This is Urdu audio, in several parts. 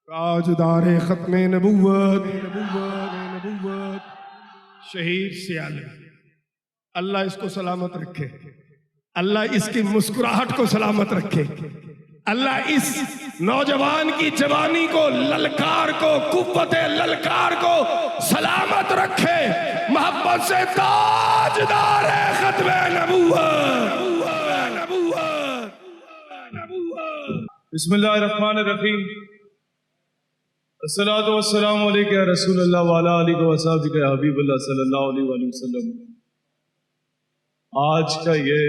تاجدار ختم نبوت شہید سیالم، اللہ اس کو سلامت رکھے، اللہ اس کی مسکراہٹ کو سلامت رکھے، اللہ اس نوجوان کی جوانی کو، للکار کو، قوت للکار کو سلامت رکھے، محبت سے تاجدار ختم نبوت۔ بسم اللہ الرحمن الرحیم، الصلاۃ والسلام علیک یا رسول اللہ وعلی آلہ وصحبہ یا حبیب اللہ صلی اللہ علیہ وآلہ وسلم۔ آج کا یہ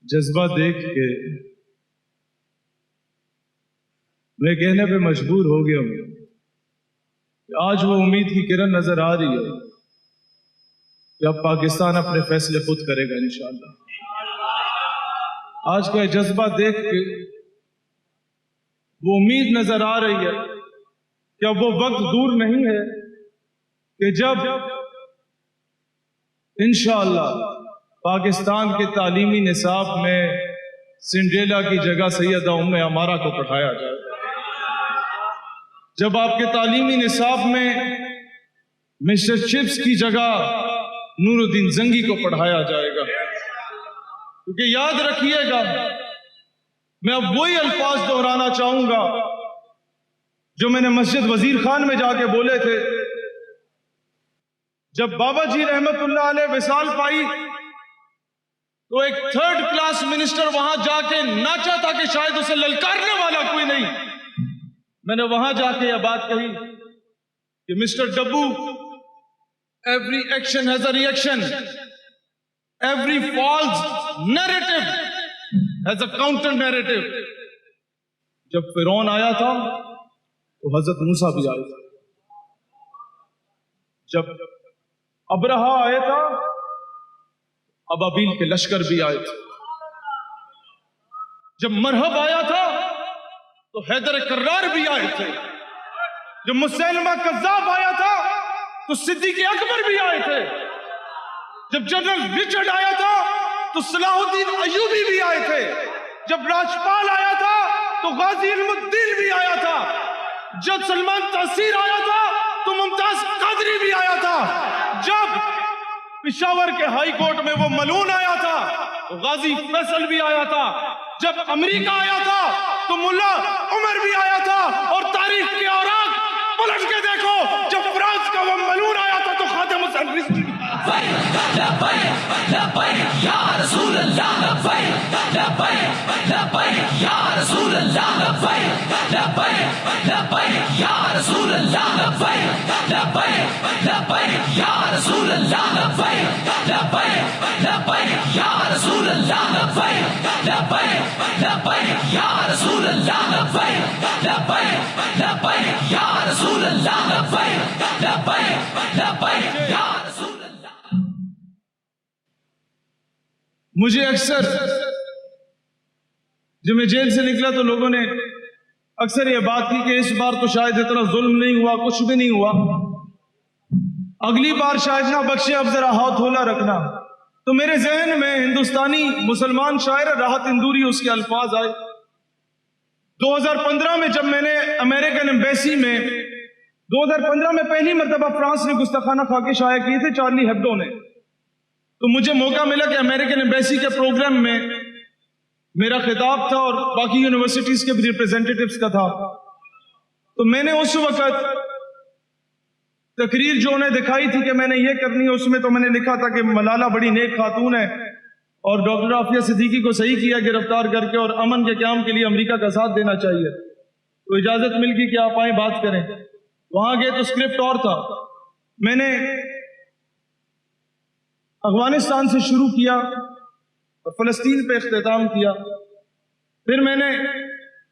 جذبہ دیکھ کے میں کہنے پہ مجبور ہو گیا ہوں کہ آج وہ امید کی کرن نظر آ رہی ہے کہ اب پاکستان اپنے فیصلے خود کرے گا انشاءاللہ۔ آج کا یہ جذبہ دیکھ کے وہ امید نظر آ رہی ہے کہ اب وہ وقت دور نہیں ہے کہ جب انشاءاللہ پاکستان کے تعلیمی نصاب میں سنڈریلا کی جگہ سیدہ ام عمارہ کو پڑھایا جائے، جب آپ کے تعلیمی نصاب میں مسٹر چپس کی جگہ نور الدین زنگی کو پڑھایا جائے گا، کیونکہ یاد رکھیے گا میں اب وہی الفاظ دہرانا چاہوں گا جو میں نے مسجد وزیر خان میں جا کے بولے تھے جب بابا جی رحمت اللہ علیہ وصال پائی تو ایک تھرڈ کلاس منسٹر وہاں جا کے ناچا تھا کہ شاید اسے للکارنے والا کوئی نہیں۔ میں نے وہاں جا کے یہ بات کہی کہ مسٹر ڈبو، every action has a reaction, every false narrative has a counter narrative. جب فرعون آیا تھا تو حضرت موسیٰ بھی آئے تھے، جب ابرہا آیا تھا ابابیل کے لشکر بھی آئے تھے، جب مرحب آیا تھا تو حیدر کرار بھی آئے تھے، جب مسیلمہ کذاب آیا تھا تو صدیق اکبر بھی آئے تھے، جب جنرل رچرڈ آیا تھا تو صلاح الدین ایوبی بھی آئے تھے، جب راجپال آیا تھا تو غازی علم الدین بھی آیا تھا، جب سلمان تحصیر آیا تھا تو ممتاز قادری بھی آیا تھا، جب پشاور کے ہائی کورٹ میں وہ ملون آیا تھا تو غازی فیصل بھی آیا تھا، جب امریکہ آیا تھا تو ملا عمر بھی آیا تھا، اور تاریخ کے اوراق پلٹ کے دیکھو جب فرانس کا وہ ملون آیا تھا تو خاتم حسین رضوی لبیک لبیک یا رسول اللہ، لبیک لبیک لبیک یا رسول اللہ، لبیک لبیک لبیک یا رسول اللہ، لبیک لبیک لبیک یا رسول اللہ، لبیک لبیک لبیک یا رسول اللہ، لبیک لبیک لبیک یا رسول اللہ، لبیک لبیک لبیک یا رسول اللہ، لبیک لبیک لبیک یا رسول اللہ۔ مجھے اکثر جب میں جیل سے نکلا تو لوگوں نے اکثر یہ بات کی کہ اس بار تو شاید اتنا ظلم نہیں ہوا، کچھ بھی نہیں ہوا، اگلی بار شاید نہ بخشے، اب ذرا ہاتھ ہولا رکھنا۔ تو میرے ذہن میں ہندوستانی مسلمان شاعر راحت اندوری اس کے الفاظ آئے۔ 2015 میں جب میں نے امریکن ایمبیسی میں 2015 میں پہلی مرتبہ فرانس نے گستاخانہ خاکے شائع کیے تھے چارلی ہیبڈو نے، تو مجھے موقع ملا کہ امریکن ایمبیسی کے پروگرام میں میرا خطاب تھا اور باقی یونیورسٹیز کے بھی ریپریزنٹیٹیوز کا تھا، تو میں نے اس وقت تقریر جو انہیں دکھائی تھی کہ میں نے یہ کرنی ہے، اس میں تو میں نے لکھا تھا کہ ملالہ بڑی نیک خاتون ہے اور ڈاکٹر عافیہ صدیقی کو صحیح کیا گرفتار کر کے، اور امن کے قیام کے لیے امریکہ کا ساتھ دینا چاہیے، تو اجازت مل گئی کہ آپ آئیں بات کریں۔ وہاں گئے تو اسکرپٹ اور تھا، میں نے افغانستان سے شروع کیا اور فلسطین پہ اختتام کیا، پھر میں نے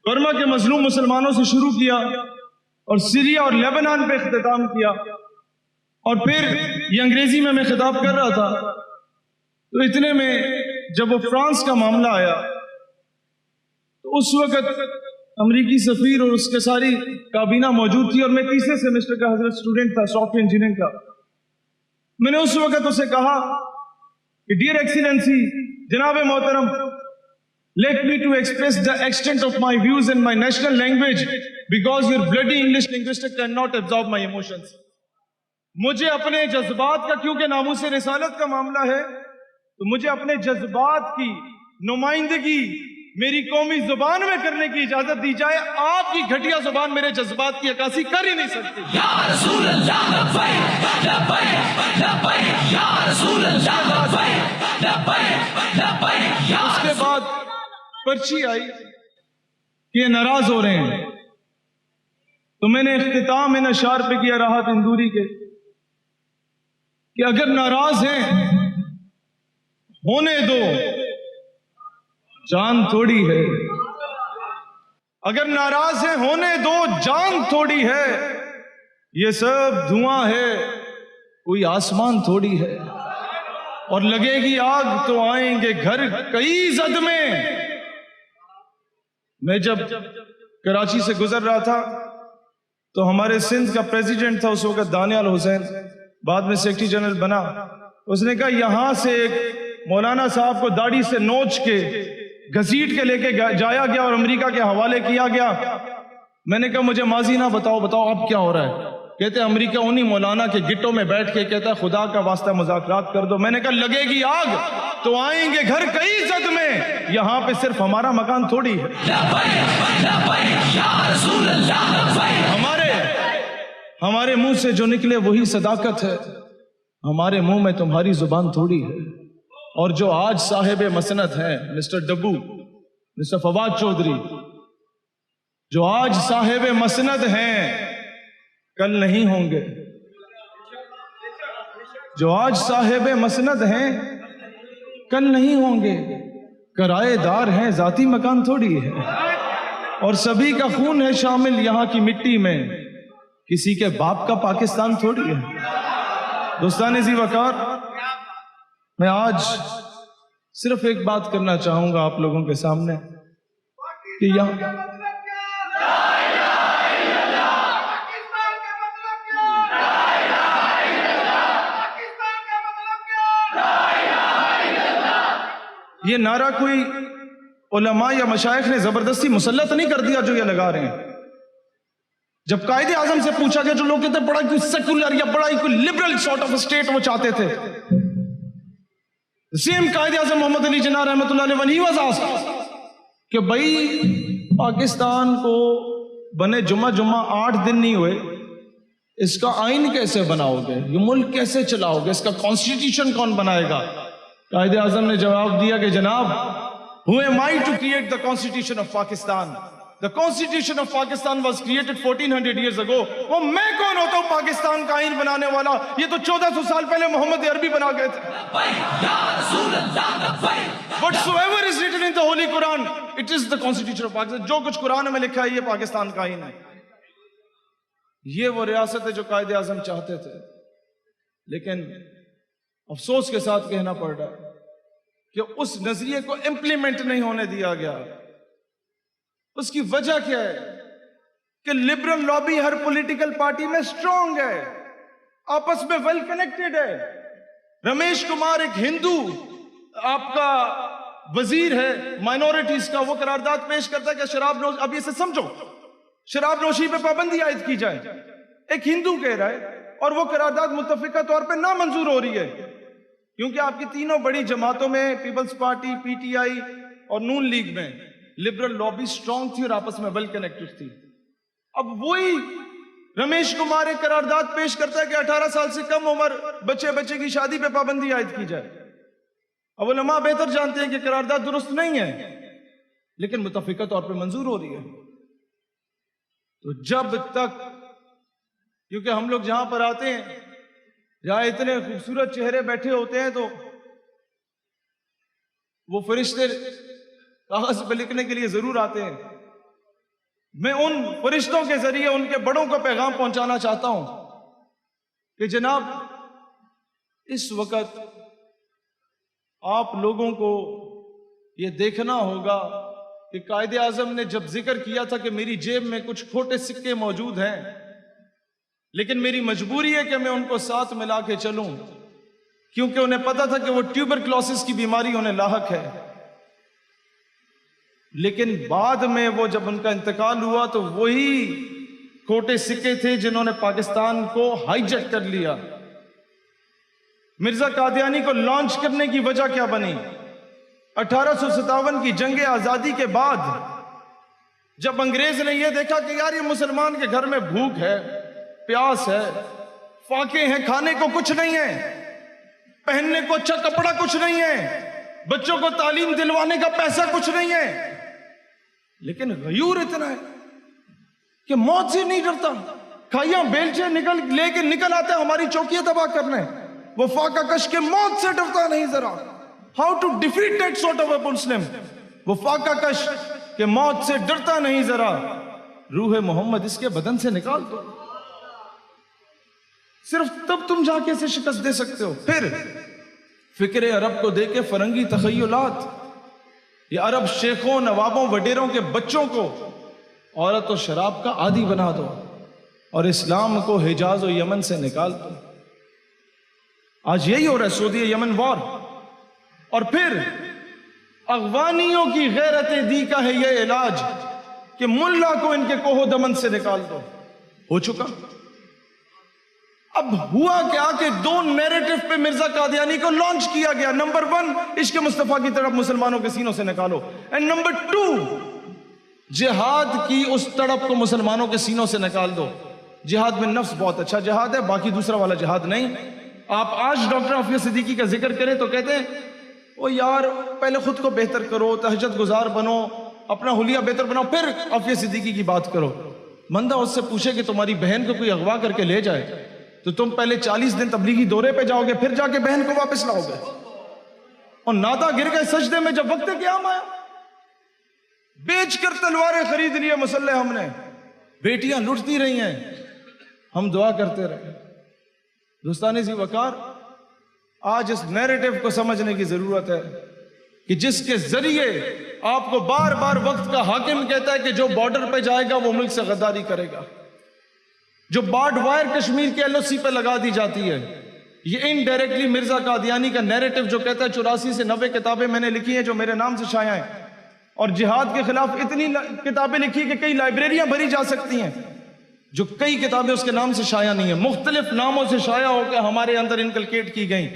برما کے مظلوم مسلمانوں سے شروع کیا اور سیریا اور لیبنان پہ اختتام کیا، اور پھر یہ انگریزی میں خطاب کر رہا تھا۔ تو اتنے میں جب وہ فرانس کا معاملہ آیا تو اس وقت امریکی سفیر اور اس کے ساری کابینہ موجود تھی، اور میں تیسرے سیمسٹر کا حضرت اسٹوڈنٹ تھا سافٹ ویئر انجینئرنگ کا۔ میں نے اس وقت اسے کہا کہ ڈیئر ایکسیلنسی، جناب محترم، Let me to express the extent of my views in my national language because your bloody English linguistic cannot absorb my emotions. مجھے اپنے جذبات کا کیونکہ ناموس رسالت کا معاملہ ہے تو مجھے اپنے جذبات کی نمائندگی میری قومی زبان میں کرنے کی اجازت دی جائے. آپ کی گھٹیا زبان میرے جذبات کی عکاسی کر ہی نہیں سکتی. یا رسول اللہ لبیک لبیک لبیک یا رسول اللہ لبیک لبیک لبیک یا. اس کے بعد پرچی آئی کہ یہ ناراض ہو رہے ہیں تو میں نے اختتام ان اشعار پہ کیا راحت اندوری کے کہ اگر ناراض ہیں ہونے دو جان تھوڑی ہے. اگر ناراض ہیں ہونے دو جان تھوڑی ہے. یہ سب دھواں ہے کوئی آسمان تھوڑی ہے. اور لگے گی آگ تو آئیں گے گھر کئی زد میں. میں جب کراچی سے گزر رہا تھا تو ہمارے سندھ کا پریزیڈنٹ تھا اس وقت دانیال حسین, بعد میں سیکرٹری جنرل بنا. اس نے کہا یہاں سے ایک مولانا صاحب کو داڑھی سے نوچ کے گھسیٹ کے لے کے جایا گیا اور امریکہ کے حوالے کیا گیا. میں نے کہا مجھے ماضی نہ بتاؤ اب کیا ہو رہا ہے. کہتے ہیں امریکہ انہی مولانا کے گٹوں میں بیٹھ کے کہتا ہے خدا کا واسطہ مذاکرات کر دو. میں نے کہا لگے گی آگ تو آئیں گے گھر کئی زد میں. یہاں پہ صرف ہمارا مکان تھوڑی ہے. ہمارے منہ سے جو نکلے وہی صداقت ہے. ہمارے منہ میں تمہاری زبان تھوڑی ہے. اور جو آج صاحب مسند ہیں مسٹر ڈبو, مسٹر فواد چودھری, جو آج صاحب مسند ہیں کل نہیں ہوں گے. جو آج صاحب مسند ہیں کل نہیں ہوں گے. کرائے دار ہیں ذاتی مکان تھوڑی ہے. اور سبھی کا خون ہے شامل یہاں کی مٹی میں, کسی کے باپ کا پاکستان تھوڑی ہے. دوستان ذی وقار, میں آج صرف ایک بات کرنا چاہوں گا آپ لوگوں کے سامنے کہ یہاں یہ نعرہ کوئی علماء یا مشائخ نے زبردستی مسلط نہیں کر دیا جو یہ لگا رہے ہیں. جب قائد اعظم سے پوچھا گیا, جو لوگ کہتے ہیں بڑا کوئی سیکولر یا بڑا کوئی لبرل سارٹ آف اسٹیٹ وہ چاہتے تھے, سیم قائد اعظم محمد علی جناح رحمۃ اللہ علیہ when he was asked کہ بھائی پاکستان کو بنے جمعہ 8 دن نہیں ہوئے, اس کا آئین کیسے بناؤ گے, یہ ملک کیسے چلاؤ گے, اس کا کانسٹیٹیوشن کون بنائے گا. قائد اعظم نے جواب دیا کہ جناب who am I to create the constitution of Pakistan? The constitution of Pakistan was created 1400 years ago. وہ میں کون ہوتا ہوں پاکستان کا آئین بنانے والا, یہ تو 1400 سال پہلے محمد عربی بنا گئے تھے. Whatsoever is written in the Holy Quran, it is the constitution of Pakistan. جو کچھ قرآن میں لکھا ہے یہ پاکستان کا آئین ہے. یہ وہ ریاست ہے جو قائد اعظم چاہتے تھے, لیکن افسوس کے ساتھ کہنا پڑ رہا ہے کہ اس نظریے کو امپلیمنٹ نہیں ہونے دیا گیا. اس کی وجہ کیا ہے کہ لبرل لابی ہر پولیٹیکل پارٹی میں سٹرونگ ہے, آپس میں ویل کنیکٹڈ ہے. رمیش کمار ایک ہندو آپ کا وزیر ہے مائنورٹیز کا, وہ قرارداد پیش کرتا ہے کہ شراب نوشی, اب اسے سمجھو, شراب نوشی پہ پابندی عائد کی جائے. ایک ہندو کہہ رہا ہے اور وہ قرارداد متفقہ طور پہ نامنظور ہو رہی ہے کیونکہ آپ کی تینوں بڑی جماعتوں میں پیپلز پارٹی, پی ٹی آئی اور نون لیگ میں لبرل لابی سٹرونگ تھی اور آپس میں ویل کنیکٹڈ تھی. اب وہی رمیش کمار ایک قرارداد پیش کرتا ہے کہ 18 سال سے کم عمر بچے کی شادی پہ پابندی عائد کی جائے. اب علماء بہتر جانتے ہیں کہ قرارداد درست نہیں ہے لیکن متفقہ طور پہ منظور ہو رہی ہے. تو جب تک, کیونکہ ہم لوگ جہاں پر آتے ہیں جہاں اتنے خوبصورت چہرے بیٹھے ہوتے ہیں تو وہ فرشتے کاغذ پہ لکھنے کے لیے ضرور آتے ہیں. میں ان فرشتوں کے ذریعے ان کے بڑوں کو پیغام پہنچانا چاہتا ہوں کہ جناب اس وقت آپ لوگوں کو یہ دیکھنا ہوگا کہ قائد اعظم نے جب ذکر کیا تھا کہ میری جیب میں کچھ کھوٹے سکے موجود ہیں لیکن میری مجبوری ہے کہ میں ان کو ساتھ ملا کے چلوں کیونکہ انہیں پتا تھا کہ وہ ٹیوبرکلوسس کی بیماری انہیں لاحق ہے. لیکن بعد میں وہ جب ان کا انتقال ہوا تو وہی کھوٹے سکے تھے جنہوں نے پاکستان کو ہائی جیک کر لیا. مرزا قادیانی کو لانچ کرنے کی وجہ کیا بنی؟ 1857 کی جنگ آزادی کے بعد جب انگریز نے یہ دیکھا کہ یار یہ مسلمان کے گھر میں بھوک ہے، پیاس ہے، فاقے ہیں، کھانے کو کچھ نہیں ہے، پہننے کو اچھا کپڑا کچھ نہیں ہے، بچوں کو تعلیم دلوانے کا پیسہ کچھ نہیں ہے، لیکن غیور اتنا ہے کہ موت سے نہیں ڈرتا. کھائیاں بیلچے لے کے نکل آتے ہماری چوکیاں تباہ کرنے. وہ فاقہ کش کے موت سے ڈرتا نہیں ذرا. How to defeat that sort of a Muslim. وہ فاقہ کش کہ موت سے ڈرتا نہیں ذرا. روح محمد اس کے بدن سے نکال دو، صرف تب تم جا کے اسے شکست دے سکتے ہو. پھر فکر عرب کو دے کے فرنگی تخیلات، یہ عرب شیخوں، نوابوں، وڈیروں کے بچوں کو عورت و شراب کا عادی بنا دو اور اسلام کو حجاز و یمن سے نکال دو. آج یہی ہو رہا ہے، سعودی یمن وار. اور پھر اغوانیوں کی غیرت دی کا ہے یہ علاج کہ ملا کو ان کے کوہ دمن سے نکال دو. ہو چکا. اب ہوا کیا کہ دو نیریٹو پہ مرزا قادیانی کو لانچ کیا گیا. نمبر 1 عشق مصطفیٰ کی طرف مسلمانوں کے سینوں سے نکالو، اینڈ نمبر 2 جہاد کی اس تڑپ کو مسلمانوں کے سینوں سے نکال دو. جہاد میں نفس بہت اچھا جہاد ہے، باقی دوسرا والا جہاد نہیں. آپ آج ڈاکٹر عافیہ صدیقی کا ذکر کریں تو کہتے ہیں او یار پہلے خود کو بہتر کرو، تہجد گزار بنو، اپنا حلیہ بہتر بناؤ، پھر عافیہ صدیقی کی بات کرو. بندہ اس سے پوچھے کہ تمہاری بہن کو کوئی اغوا کر کے لے جائے تو تم پہلے 40 دن تبلیغی دورے پہ جاؤ گے، پھر جا کے بہن کو واپس لاؤ گے. اور نادا گر گئے سجدے میں جب وقت قیام آیا. بیچ کر تلواریں خرید لیے مسلح ہم نے، بیٹیاں لٹتی رہی ہیں، ہم دعا کرتے رہے. دوستان ذی وقار، آج اس نیریٹو کو سمجھنے کی ضرورت ہے کہ جس کے ذریعے آپ کو بار بار وقت کا حاکم کہتا ہے کہ جو بارڈر پہ جائے گا وہ ملک سے غداری کرے گا، جو بارڈ وائر کشمیر کے LOC پہ لگا دی جاتی ہے، یہ انڈائریکٹلی مرزا قادیانی کا نیریٹو جو کہتا ہے 84 سے 90 کتابیں میں نے لکھی ہیں جو میرے نام سے شائع ہیں، اور جہاد کے خلاف اتنی کتابیں لکھی کہ کئی لائبریریاں بھری جا سکتی ہیں، جو کئی کتابیں اس کے نام سے شائع نہیں ہیں، مختلف ناموں سے شائع ہو کے ہمارے اندر انکلکیٹ کی گئیں.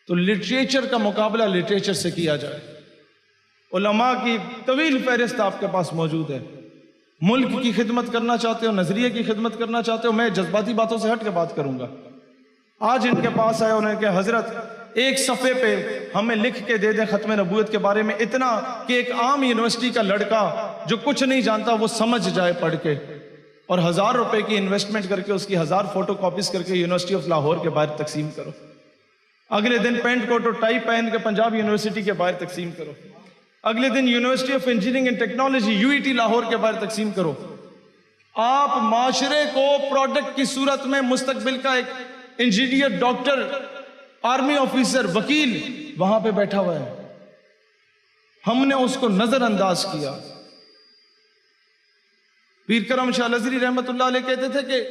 تو لٹریچر کا مقابلہ لٹریچر سے کیا جائے. علماء کی طویل فہرست آپ کے پاس موجود ہے. ملک کی خدمت کرنا چاہتے ہو، نظریے کی خدمت کرنا چاہتے ہو، میں جذباتی باتوں سے ہٹ کے بات کروں گا. آج ان کے پاس آئے انہوں نے کہ حضرت ایک صفحے پہ ہمیں لکھ کے دے دیں ختم نبوت کے بارے میں اتنا کہ ایک عام یونیورسٹی کا لڑکا جو کچھ نہیں جانتا وہ سمجھ جائے پڑھ کے، اور 1000 روپے کی انویسٹمنٹ کر کے اس کی 1000 فوٹو کاپیز کر کے یونیورسٹی آف لاہور کے باہر تقسیم کرو. اگلے دن پینٹ کوٹ اور ٹائی پہن کے پنجاب یونیورسٹی کے باہر تقسیم کرو. اگلے دن University of Engineering and Technology UET Lahore کے باہر تقسیم کرو. آپ معاشرے کو پروڈکٹ کی صورت میں مستقبل کا ایک انجینئر، ڈاکٹر، آرمی آفیسر، وکیل وہاں پہ بیٹھا ہوا ہے، ہم نے اس کو نظر انداز کیا. پیر کرم شاہ لذری رحمت اللہ علیہ کہتے تھے کہ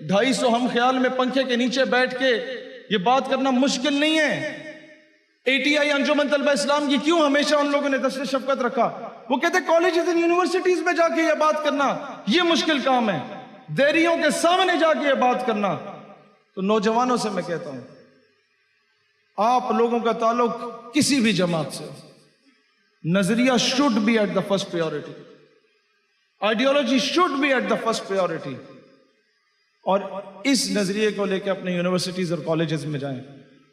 250 ہم خیال میں پنکھے کے نیچے بیٹھ کے یہ بات کرنا مشکل نہیں ہے. ATI انجمن طلبہ اسلام کی کیوں ہمیشہ ان لوگوں نے دست شفقت رکھا؟ وہ کہتے کالجز اور یونیورسٹیز میں جا کے یہ بات کرنا یہ مشکل کام ہے، دیریوں کے سامنے جا کے یہ بات کرنا. تو نوجوانوں سے میں کہتا ہوں، آپ لوگوں کا تعلق کسی بھی جماعت سے، نظریہ should be at the first priority, ideology should be at the first priority. اور اس نظریے کو لے کے اپنے یونیورسٹیز اور کالجز میں جائیں.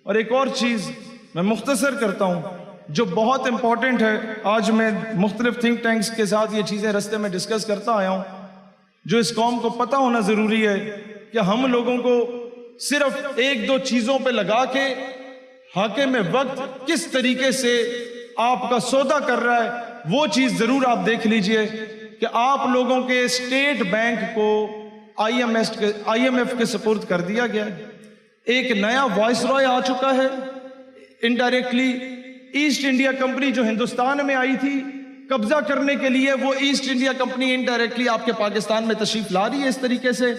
اور ایک اور چیز میں مختصر کرتا ہوں جو بہت امپورٹنٹ ہے، آج میں مختلف تھنک ٹینکس کے ساتھ یہ چیزیں رستے میں ڈسکس کرتا آیا ہوں، جو اس قوم کو پتہ ہونا ضروری ہے کہ ہم لوگوں کو صرف 1-2 چیزوں پہ لگا کے حاکم وقت کس طریقے سے آپ کا سودا کر رہا ہے وہ چیز ضرور آپ دیکھ لیجئے کہ آپ لوگوں کے اسٹیٹ بینک کو IMF کے سپرد کر دیا گیا ہے. ایک نیا وائس رائے آ چکا ہے انڈائریکٹلی. ایسٹ انڈیا کمپنی جو ہندوستان میں آئی تھی قبضہ کرنے کے لیے، وہ ایسٹ انڈیا کمپنی انڈائریکٹلی آپ کے پاکستان میں تشریف لا رہی ہے اس طریقے سے.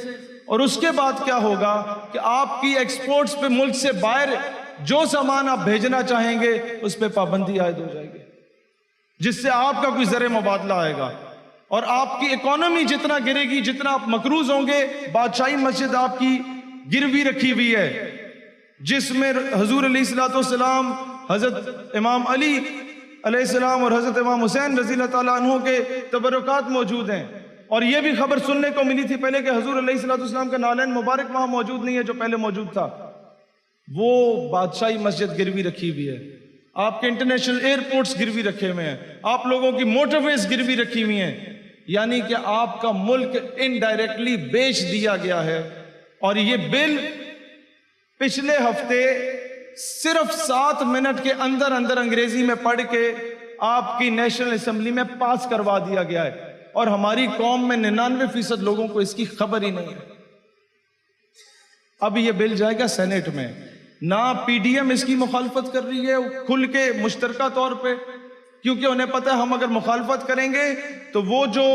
اور اس کے بعد کیا ہوگا کہ آپ کی ایکسپورٹس پہ ملک سے باہر جو سامان آپ بھیجنا چاہیں گے اس پہ پابندی عائد ہو جائے گی. جس سے آپ کا کوئی زر مبادلہ آئے گا، اور آپ کی اکانومی جتنا گرے گی، جتنا آپ مقروض ہوں گے. بادشاہی مسجد آپ کی گروی رکھی ہوئی ہے، جس میں حضور علیہ الصلوۃ والسلام، حضرت امام علی علیہ السلام اور حضرت امام حسین رضی اللہ تعالیٰ عنہ کے تبرکات موجود ہیں. اور یہ بھی خبر سننے کو ملی تھی پہلے کہ حضور علیہ الصلوۃ والسلام کا نالین مبارک وہاں موجود نہیں ہے جو پہلے موجود تھا. وہ بادشاہی مسجد گروی رکھی ہوئی ہے. آپ کے انٹرنیشنل ایئرپورٹس گروی رکھے ہوئے ہیں، آپ لوگوں کی موٹر ویز گروی رکھی ہوئی ہیں. یعنی کہ آپ کا ملک انڈائریکٹلی بیچ دیا گیا ہے. اور یہ بل پچھلے ہفتے صرف 7 منٹ کے اندر انگریزی میں پڑھ کے آپ کی نیشنل اسمبلی میں پاس کروا دیا گیا ہے، اور ہماری قوم میں 99% لوگوں کو اس کی خبر ہی نہیں ہے. اب یہ بل جائے گا سینٹ میں. نہ پی ڈی ایم اس کی مخالفت کر رہی ہے کھل کے مشترکہ طور پہ، کیونکہ انہیں پتہ ہے ہم اگر مخالفت کریں گے تو وہ جو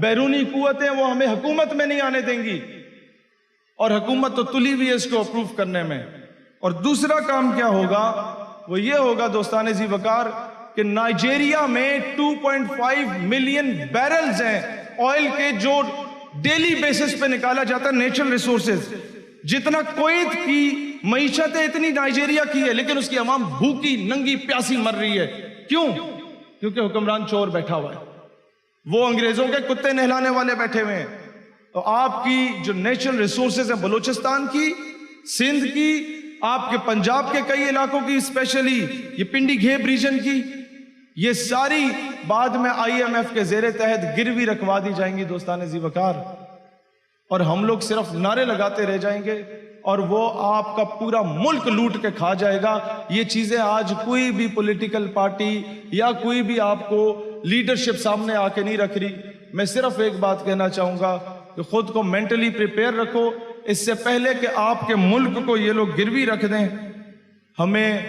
بیرونی قوتیں وہ ہمیں حکومت میں نہیں آنے دیں گی، اور حکومت تو تلی ہوئی ہے اس کو اپروو کرنے میں. اور دوسرا کام کیا ہوگا، وہ یہ ہوگا دوستان ذی وقار کہ نائجیریا میں 2.5 ملین بیرلز ہیں آئل کے جو ڈیلی بیسس پہ نکالا جاتا ہے، نیچرل ریسورسز. جتنا کویت کی معیشت ہے اتنی نائجیریا کی ہے، لیکن اس کی عوام بھوکی ننگی پیاسی مر رہی ہے. کیوں؟ کیونکہ حکمران چور بیٹھا ہوا ہے، وہ انگریزوں کے کتے نہلانے والے بیٹھے ہوئے ہیں. تو آپ کی جو نیچرل ریسورسز ہیں بلوچستان کی، سندھ کی، آپ کے پنجاب کے کئی علاقوں کی، اسپیشلی یہ پنڈی گھیب ریجن کی، یہ ساری بعد میں آئی ایم ایف کے زیر تحت گروی رکھوا دی جائیں گی دوستان ذی وقار. اور ہم لوگ صرف نعرے لگاتے رہ جائیں گے اور وہ آپ کا پورا ملک لوٹ کے کھا جائے گا. یہ چیزیں آج کوئی بھی پولیٹیکل پارٹی یا کوئی بھی آپ کو لیڈرشپ سامنے آ کے نہیں رکھ رہی. میں صرف ایک بات کہنا چاہوں گا کہ خود کو مینٹلی پریپیئر رکھو، اس سے پہلے کہ آپ کے ملک کو یہ لوگ گروی رکھ دیں. ہمیں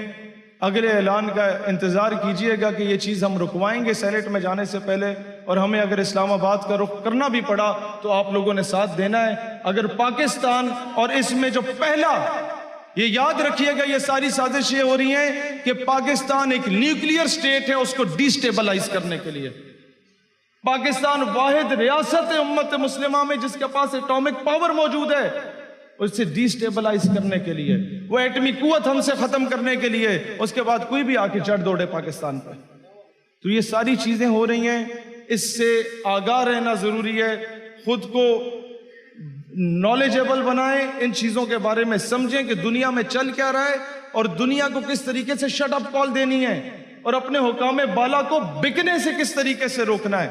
اگلے اعلان کا انتظار کیجئے گا کہ یہ چیز ہم رکوائیں گے سینٹ میں جانے سے پہلے، اور ہمیں اگر اسلام آباد کا رخ کرنا بھی پڑا تو آپ لوگوں نے ساتھ دینا ہے. اگر پاکستان، اور اس میں جو پہلا، یہ یاد رکھیے گا یہ ساری سازشیں ہو رہی ہیں کہ پاکستان ایک نیوکلیئر سٹیٹ ہے، اس کو ڈی سٹیبلائز کرنے کے لیے. پاکستان واحد ریاست ہے امت مسلمہ میں جس کے پاس ایٹامک پاور موجود ہے، اسے ڈی سٹیبلائز کرنے کے لیے، وہ ایٹمی قوت ہم سے ختم کرنے کے لیے. اس کے بعد کوئی بھی آ کے چڑھ دوڑے پاکستان پر. تو یہ ساری چیزیں ہو رہی ہیں، اس سے آگاہ رہنا ضروری ہے. خود کو نالجیبل بنائیں، ان چیزوں کے بارے میں سمجھیں کہ دنیا میں چل کیا رہا ہے اور دنیا کو کس طریقے سے شٹ اپ کال دینی ہے، اور اپنے حکام بالا کو بکنے سے کس طریقے سے روکنا ہے.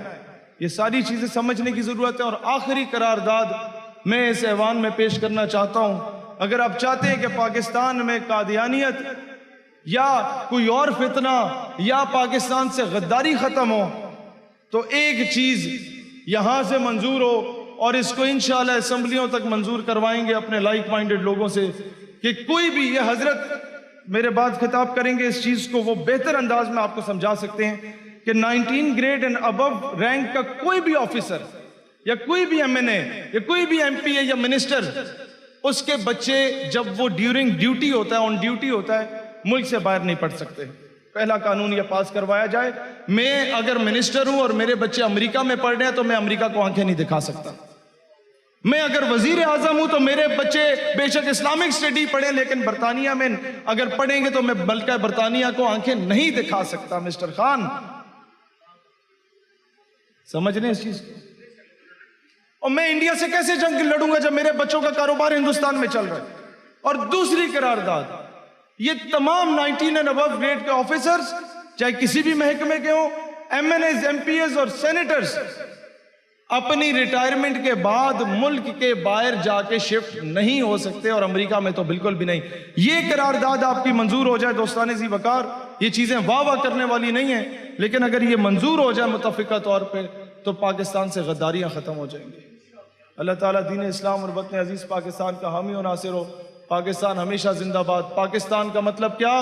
یہ ساری چیزیں سمجھنے کی ضرورت ہے. اور آخری قرارداد میں اس ایوان میں پیش کرنا چاہتا ہوں. اگر آپ چاہتے ہیں کہ پاکستان میں قادیانیت یا کوئی اور فتنہ یا پاکستان سے غداری ختم ہو، تو ایک چیز یہاں سے منظور ہو، اور اس کو انشاءاللہ اسمبلیوں تک منظور کروائیں گے اپنے لائک مائنڈڈ لوگوں سے، کہ کوئی بھی، یہ حضرت میرے بعد خطاب کریں گے اس چیز کو، وہ بہتر انداز میں آپ کو سمجھا سکتے ہیں کہ 19 گریڈ اینڈ ابو رینک کا کوئی بھی آفیسر یا کوئی بھی ایم این اے یا کوئی بھی ایم پی اے یا منسٹر، اس کے بچے جب وہ ڈیورنگ ڈیوٹی ہوتا ہے، آن ڈیوٹی ہوتا ہے، ملک سے باہر نہیں پڑ سکتے. پہلا قانون یہ پاس کروایا جائے. میں اگر منسٹر ہوں اور میرے بچے امریکہ میں پڑھ رہے ہیں تو میں امریکہ کو آنکھیں نہیں دکھا سکتا. میں اگر وزیر اعظم ہوں تو میرے بچے بے شک اسلامک اسٹڈی پڑھیں لیکن برطانیہ میں اگر پڑھیں گے تو میں ملکہ برطانیہ کو آنکھیں نہیں دکھا سکتا. مسٹر خان سمجھ لیں اس چیز کو. اور میں انڈیا سے کیسے جنگ لڑوں گا جب میرے بچوں کا کاروبار ہندوستان میں چل رہا ہے. اور دوسری قرارداد، یہ تمام 19 اینڈ ابو گریڈ کے آفیسرز چاہے کسی بھی محکمے کے ہوں، MNAs, MPAs اور سینیٹرز، اپنی ریٹائرمنٹ کے بعد ملک کے باہر جا کے شفٹ نہیں ہو سکتے، اور امریکہ میں تو بالکل بھی نہیں. یہ قرارداد آپ کی منظور ہو جائے دوستان ذی وقار، یہ چیزیں واہ واہ کرنے والی نہیں ہیں، لیکن اگر یہ منظور ہو جائے متفقہ طور پہ تو پاکستان سے غداریاں ختم ہو جائیں گی. اللہ تعالیٰ دین اسلام اور وطن عزیز پاکستان کا حامی و ناصر ہو. پاکستان ہمیشہ زندہ باد. پاکستان کا مطلب کیا؟